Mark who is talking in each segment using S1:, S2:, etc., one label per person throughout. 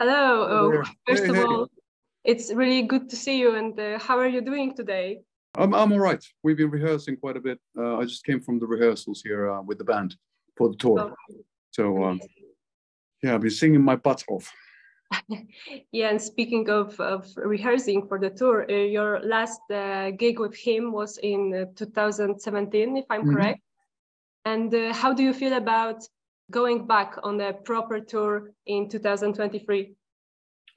S1: Hello.
S2: There.
S1: First
S2: Hey,
S1: of
S2: hey.
S1: all, it's really good to see you. And how are you doing today?
S2: I'm all right. We've been rehearsing quite a bit. I just came from the rehearsals here with the band for the tour.
S1: Oh,
S2: So
S1: amazing.
S2: yeah, I've been singing my butt off.
S1: Yeah, and speaking of rehearsing for the tour, your last gig with him was in 2017, if I'm correct. And how do you feel about going back on a proper tour in 2023?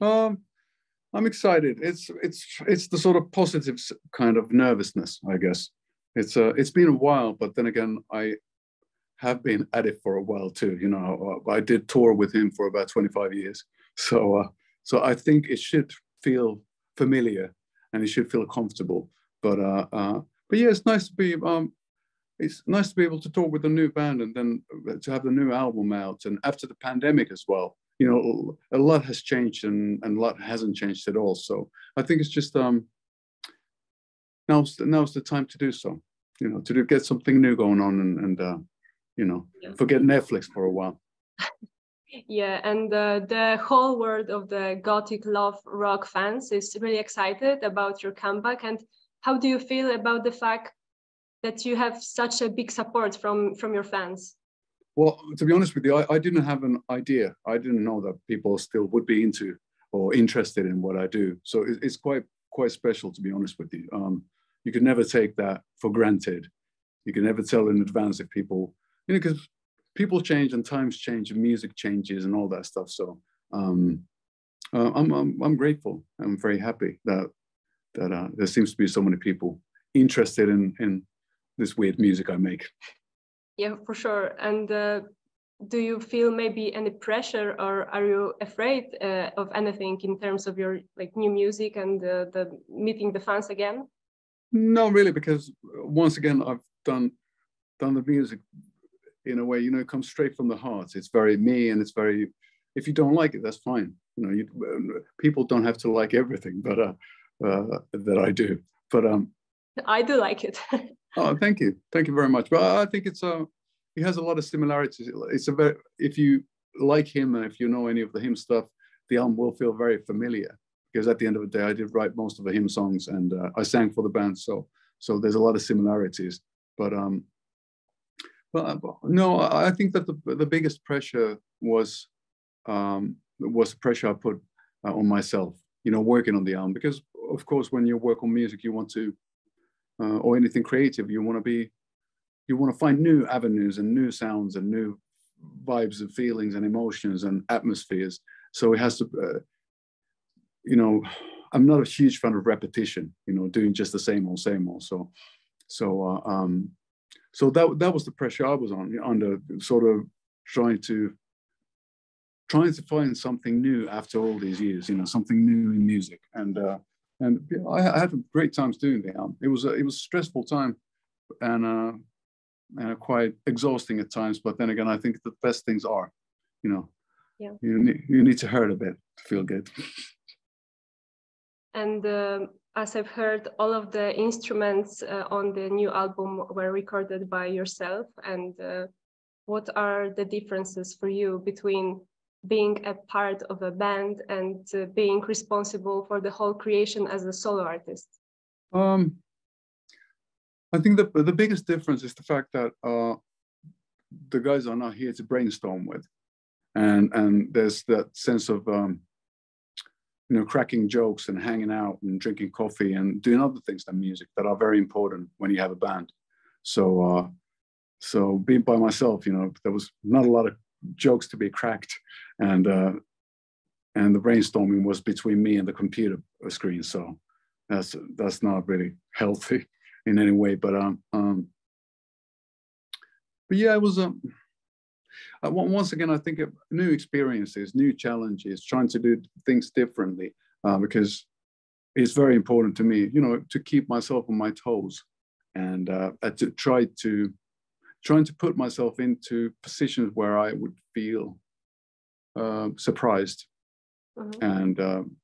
S2: I'm excited. It's the sort of positive kind of nervousness, I guess. It's been a while, but then again, I have been at it for a while too. You know, I did tour with him for about 25 years, so I think it should feel familiar and it should feel comfortable. But yeah, it's nice to be able to tour with a new band and then to have the new album out. And after the pandemic as well, you know, a lot has changed and a lot hasn't changed at all. So I think it's just now's the time to do so. You know, to get something new going on and you know, forget Netflix for a while.
S1: Yeah, and the whole world of the gothic-love rock fans is really excited about your comeback. And how do you feel about the fact that you have such a big support from your fans?
S2: Well, to be honest with you, I didn't have an idea. I didn't know that people still would be into or interested in what I do. So it's quite special, to be honest with you. You could never take that for granted. You can never tell in advance if people, you know, because people change and times change and music changes and all that stuff. So I'm grateful. I'm very happy that there seems to be so many people interested in this weird music I make.
S1: Yeah, for sure. And do you feel maybe any pressure, or are you afraid of anything in terms of your new music and the meeting the fans again?
S2: No, really, because once again, I've done the music in a way, you know, it comes straight from the heart. It's very me, and it's very. If you don't like it, that's fine. You know, people don't have to like everything, but that I do. But
S1: I do like it.
S2: Oh, thank you very much. But I think he has a lot of similarities. If you like him and if you know any of the hymn stuff, the album will feel very familiar, because at the end of the day, I did write most of the hymn songs and I sang for the band, so there's a lot of similarities. But no, I think that the biggest pressure was the pressure I put on myself, you know, working on the album, because of course when you work on music, you want to or anything creative, you want to find new avenues and new sounds and new vibes and feelings and emotions and atmospheres. So it has to, you know, I'm not a huge fan of repetition, you know, doing just the same old. So that was the pressure I was under, sort of trying to find something new after all these years, you know, something new in music. And I had great times doing the album. It was a stressful time and quite exhausting at times. But then again, I think the best things are, you know, you need to hurt a bit to feel good.
S1: And as I've heard, all of the instruments on the new album were recorded by yourself. And what are the differences for you between being a part of a band and being responsible for the whole creation as a solo artist?
S2: I think the biggest difference is the fact that the guys are not here to brainstorm with, and there's that sense of you know, cracking jokes and hanging out and drinking coffee and doing other things than music that are very important when you have a band. So being by myself, you know, there was not a lot of jokes to be cracked, and the brainstorming was between me and the computer screen. So that's not really healthy in any way. But yeah, it was once again, I think new experiences, new challenges, trying to do things differently, because it's very important to me, you know, to keep myself on my toes and to trying to put myself into positions where I would feel surprised. And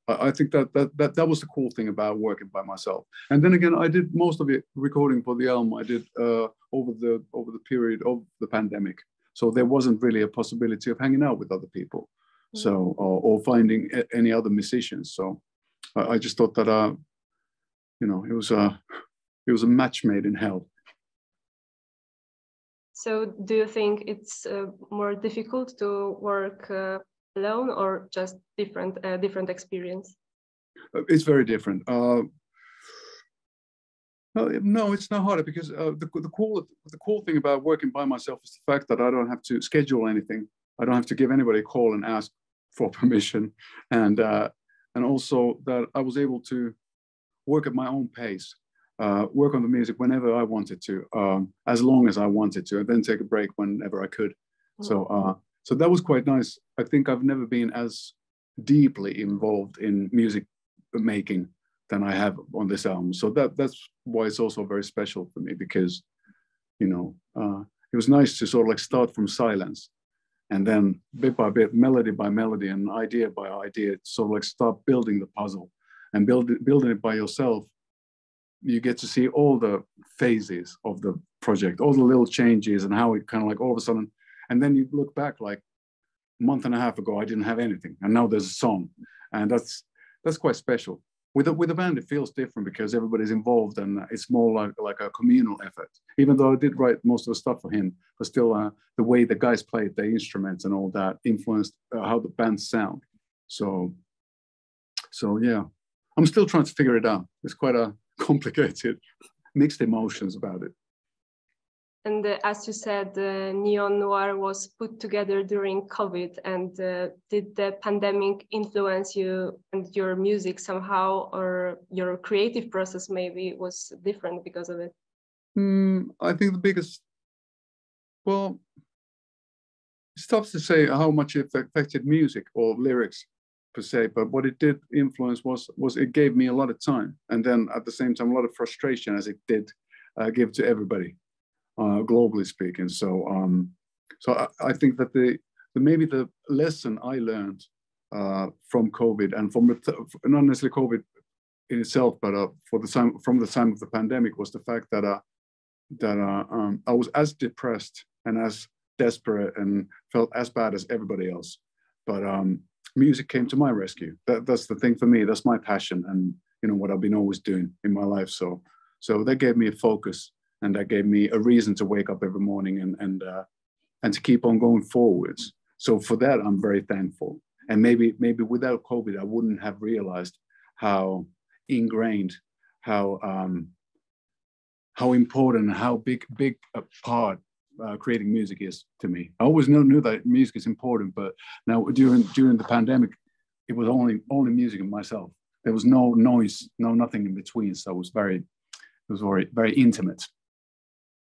S2: I think that was the cool thing about working by myself. And then again, I did most of it recording for the album. I did over the period of the pandemic, so there wasn't really a possibility of hanging out with other people. So, or finding any other musicians. So I just thought that, you know, it was a match made in hell.
S1: So do you think it's more difficult to work alone, or just different experience?
S2: It's very different. No, it's not harder, because the cool thing about working by myself is the fact that I don't have to schedule anything. I don't have to give anybody a call and ask for permission, and also that I was able to work at my own pace, work on the music whenever I wanted to, as long as I wanted to, and then take a break whenever I could. So that was quite nice. I think I've never been as deeply involved in music making than I have on this album. So that's why it's also very special for me, because, you know, it was nice to sort of like start from silence, and then bit by bit, melody by melody, and idea by idea, sort of like start building the puzzle, and building it by yourself. You get to see all the phases of the project, all the little changes, and how it kind of like all of a sudden, and then you look back like a month and a half ago, I didn't have anything, and now there's a song, and that's quite special. With a band, it feels different because everybody's involved, and it's more like a communal effort. Even though I did write most of the stuff for him, but still, the way the guys played the instruments and all that influenced how the band sound. So yeah, I'm still trying to figure it out. It's quite a complicated, mixed emotions about it.
S1: And as you said, Neon Noir was put together during COVID. And did the pandemic influence you and your music somehow, or your creative process maybe was different because of it?
S2: I think the biggest, well, it's tough to say how much it affected music or lyrics per se, but what it did influence was it gave me a lot of time, and then at the same time a lot of frustration, as it did give to everybody. Globally speaking. So I think that maybe the lesson I learned from COVID, and from not necessarily COVID in itself, but from the time of the pandemic, was the fact that I was as depressed and as desperate and felt as bad as everybody else. But music came to my rescue. That's the thing for me. That's my passion, and you know what I've been always doing in my life. So that gave me a focus. And that gave me a reason to wake up every morning and to keep on going forwards. So for that, I'm very thankful. And maybe without COVID, I wouldn't have realized how ingrained, how important, how big a part creating music is to me. I always knew that music is important, but now during the pandemic, it was only music and myself. There was no noise, nothing in between. So it was very intimate.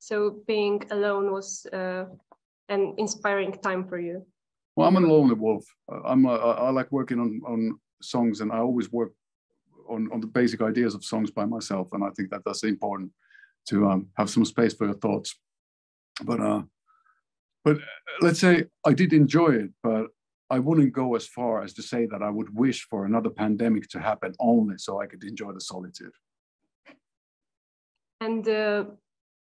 S1: So being alone was an inspiring time for you?
S2: Well, I'm a lonely wolf. I like working on songs, and I always work on the basic ideas of songs by myself. And I think that that's important, to have some space for your thoughts. But let's say I did enjoy it, but I wouldn't go as far as to say that I would wish for another pandemic to happen only so I could enjoy the solitude.
S1: And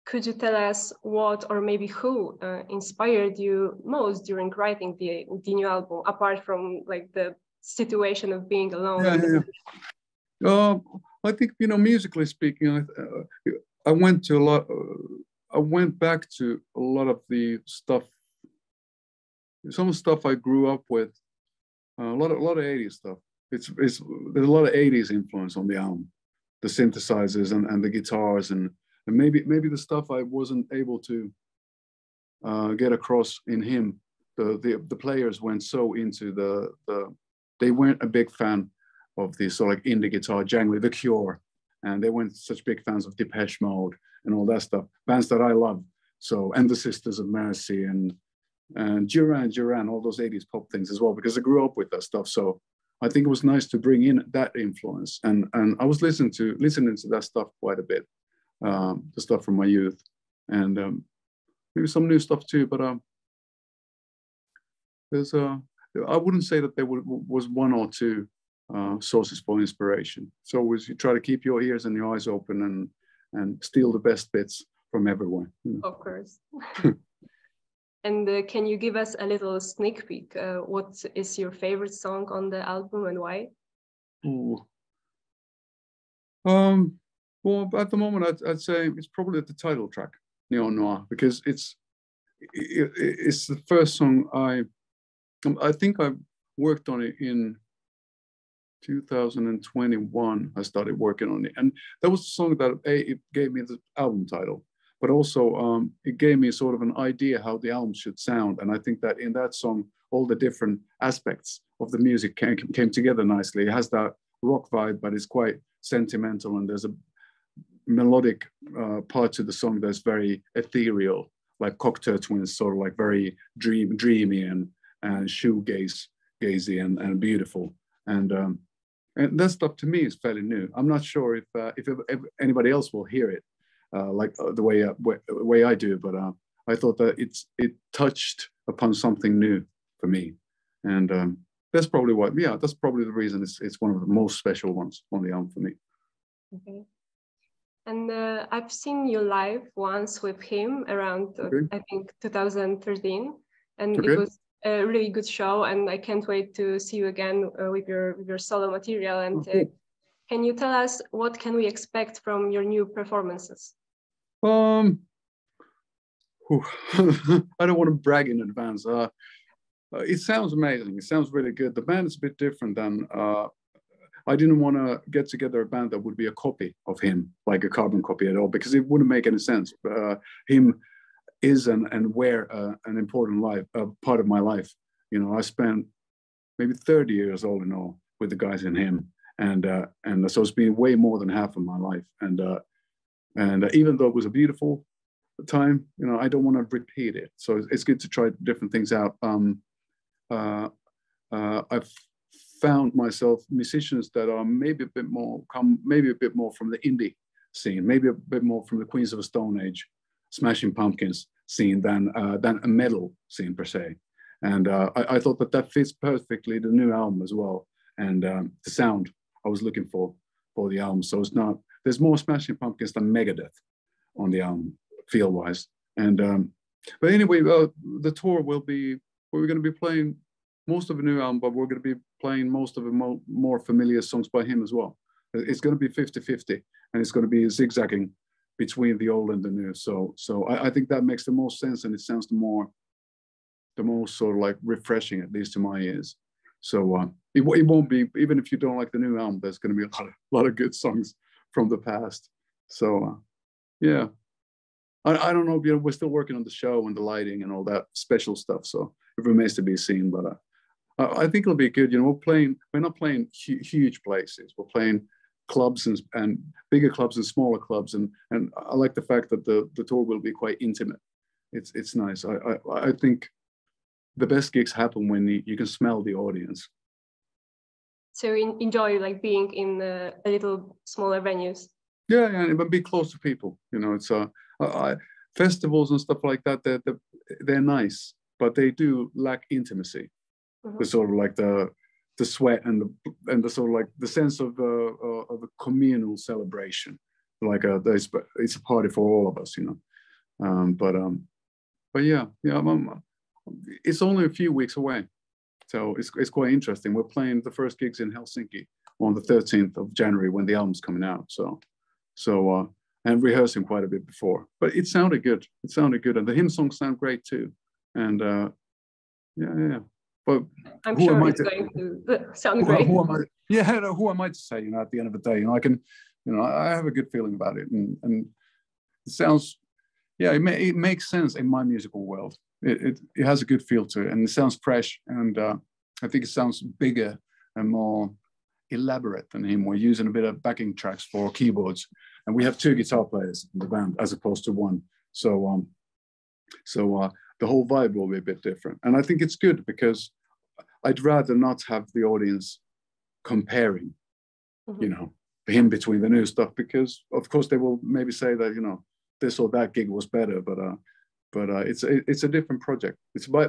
S1: could you tell us what, or maybe who, inspired you most during writing the new album, apart from like the situation of being alone?
S2: Yeah. I think, you know, musically speaking, I went to a lot. I went back to a lot of the stuff, some stuff I grew up with. A lot of 80s stuff. There's a lot of 80s influence on the album, the synthesizers and the guitars, and maybe the stuff I wasn't able to get across in him. The players went so into they weren't a big fan of the sort of like indie guitar, jangly, The Cure, and they weren't such big fans of Depeche Mode and all that stuff, bands that I love. So, and the Sisters of Mercy and Duran, all those 80s pop things as well, because I grew up with that stuff. So I think it was nice to bring in that influence, and I was listening to that stuff quite a bit. The stuff from my youth, and maybe some new stuff too. But I wouldn't say that there was one or two sources for inspiration. So always you try to keep your ears and your eyes open and steal the best bits from everyone.
S1: Of course. And can you give us a little sneak peek? What is your favorite song on the album and why?
S2: Ooh. Well, at the moment, I'd say it's probably the title track, Noir, because it's the first song I think I worked on it in 2021. I started working on it, and that was the song that it gave me the album title, but also it gave me sort of an idea how the album should sound. And I think that in that song, all the different aspects of the music came together nicely. It has that rock vibe, but it's quite sentimental, and there's a melodic part to the song that's very ethereal, like Cocktail Twins, sort of like very dreamy and shoegazy and beautiful. And that stuff to me is fairly new. I'm not sure if anybody else will hear it like the way I do, but I thought that it touched upon something new for me, and that's probably that's probably the reason it's one of the most special ones on the album for me.
S1: Okay. And I've seen you live once with him around, I think, 2013. And it was a really good show. And I can't wait to see you again with your solo material. And can you tell us what can we expect from your new performances?
S2: I don't want to brag in advance. It sounds amazing. It sounds really good. The band is a bit different than... I didn't want to get together a band that would be a copy of him, like a carbon copy at all, because it wouldn't make any sense. Him is and were an important part of my life. You know, I spent maybe 30 years all in all with the guys in him, and so it's been way more than half of my life. And even though it was a beautiful time, you know, I don't want to repeat it. So it's good to try different things out. I've found myself musicians that are maybe a bit more from the indie scene, maybe a bit more from the Queens of the Stone Age, Smashing Pumpkins scene than a metal scene per se. And I thought that fits perfectly the new album as well, and the sound I was looking for the album. So there's more Smashing Pumpkins than Megadeth on the album, feel-wise. And but anyway, the tour we're going to be playing most of the new album, but we're going to be playing most of the more familiar songs by him as well. It's going to be 50-50, and it's going to be zigzagging between the old and the new. So I think that makes the most sense, and it sounds the most sort of like refreshing, at least to my ears. So it won't be, even if you don't like the new album, there's going to be a lot of good songs from the past. So yeah, I don't know, you know, we're still working on the show and the lighting and all that special stuff, so it remains to be seen. But I think it'll be good. You know, we're not playing huge places. We're playing clubs and bigger clubs and smaller clubs, and I like the fact that the tour will be quite intimate. It's nice. I think the best gigs happen when you can smell the audience.
S1: So enjoy like being in a little smaller venues.
S2: Yeah, and be close to people. You know, it's festivals and stuff like that. They're nice, but they do lack intimacy. Mm-hmm. The sort of like the sweat and the sort of like the sense of a communal celebration. Like it's a party for all of us, you know. But yeah, it's only a few weeks away, so it's quite interesting. We're playing the first gigs in Helsinki on the 13th of January when the album's coming out. So and rehearsing quite a bit before, but it sounded good. And the hymn songs sound great too. And yeah. But
S1: I'm sure it's going to sound great.
S2: Who am I to say? You know, at the end of the day, you know, I have a good feeling about it, and it sounds, yeah, it makes sense in my musical world. It has a good feel to it, and it sounds fresh, and I think it sounds bigger and more elaborate than him. We're using a bit of backing tracks for keyboards, and we have 2 guitar players in the band as opposed to 1. So the whole vibe will be a bit different, and I think it's good because I'd rather not have the audience comparing, you know, him between the new stuff, because of course they will maybe say that, you know, this or that gig was better, but it's a different project. It's by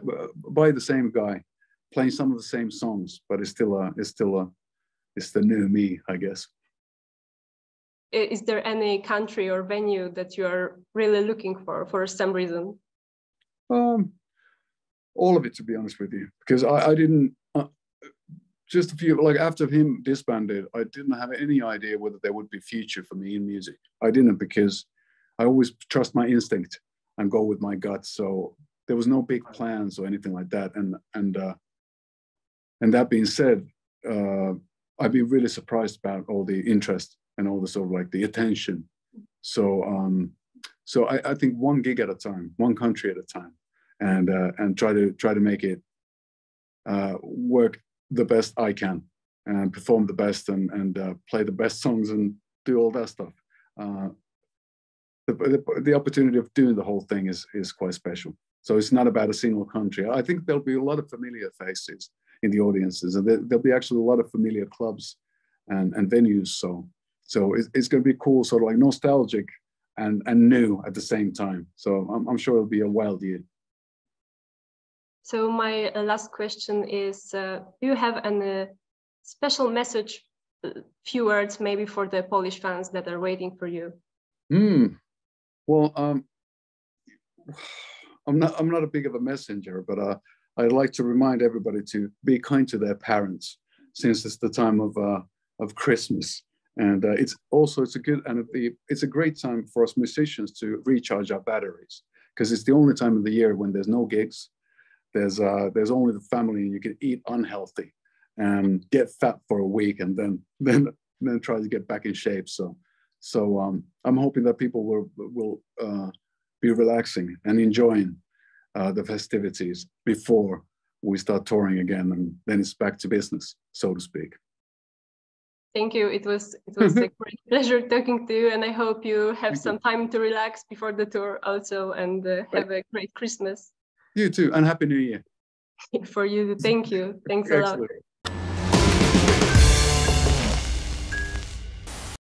S2: the same guy playing some of the same songs, but it's the new me, I guess.
S1: Is there any country or venue that you are really looking for some reason?
S2: all of it, to be honest with you, because I didn't. Just a few, like after him disbanded, I didn't have any idea whether there would be future for me in music. I didn't, because I always trust my instinct and go with my gut. So there was no big plans or anything like that. And that being said, I've been really surprised about all the interest and all the sort of like the attention. So so I think one gig at a time, one country at a time, and try to make it work the best I can, and perform the best, and play the best songs and do all that stuff. The opportunity of doing the whole thing is quite special. So it's not about a single country. I think there'll be a lot of familiar faces in the audiences, and there'll be actually a lot of familiar clubs and venues. So it's going to be cool, sort of like nostalgic and new at the same time. So I'm sure it'll be a wild year.
S1: So my last question is, do you have a special message, few words maybe for the Polish fans that are waiting for you?
S2: Well, I'm not a big of a messenger, but I'd like to remind everybody to be kind to their parents, since it's the time of Christmas, and it's a great time for us musicians to recharge our batteries, because it's the only time of the year when there's no gigs. There's only the family, and you can eat unhealthy and get fat for a week, and then try to get back in shape. So I'm hoping that people will be relaxing and enjoying the festivities before we start touring again, and then it's back to business, so to speak.
S1: Thank you. It was a great pleasure talking to you, and I hope you have some time to relax before the tour also, and have a great Christmas.
S2: You too, and Happy New Year.
S1: For you, thank you. Thanks a lot.